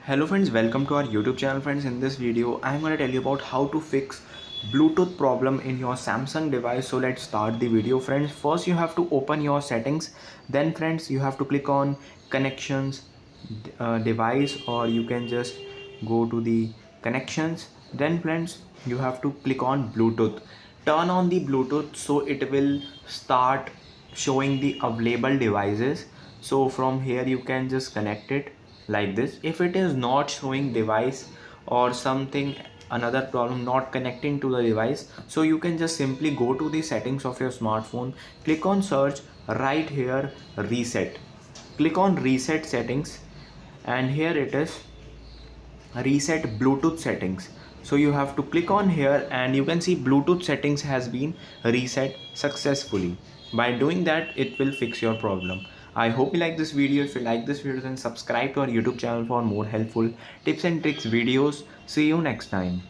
Hello friends, welcome to our YouTube channel friends. In this video, I'm going to tell you about how to fix Bluetooth problem in your Samsung device. So let's start the video friends. First you have to open your settings. Then friends you have to click on connections, device, or you can just go to the connections. Then friends you have to click on Bluetooth. Turn on the Bluetooth so it will start showing the available devices. So from here you can just connect it like this. If it is not showing device or something, another problem not connecting to the device, so you can just simply go to the settings of your smartphone, click on search, right here reset, click on reset settings, and here it is reset Bluetooth settings. So you have to click on here and you can see Bluetooth settings has been reset successfully. By doing that, it will fix your problem. I hope you like this video. If you like this video, then subscribe to our YouTube channel for more helpful tips and tricks videos. See you next time.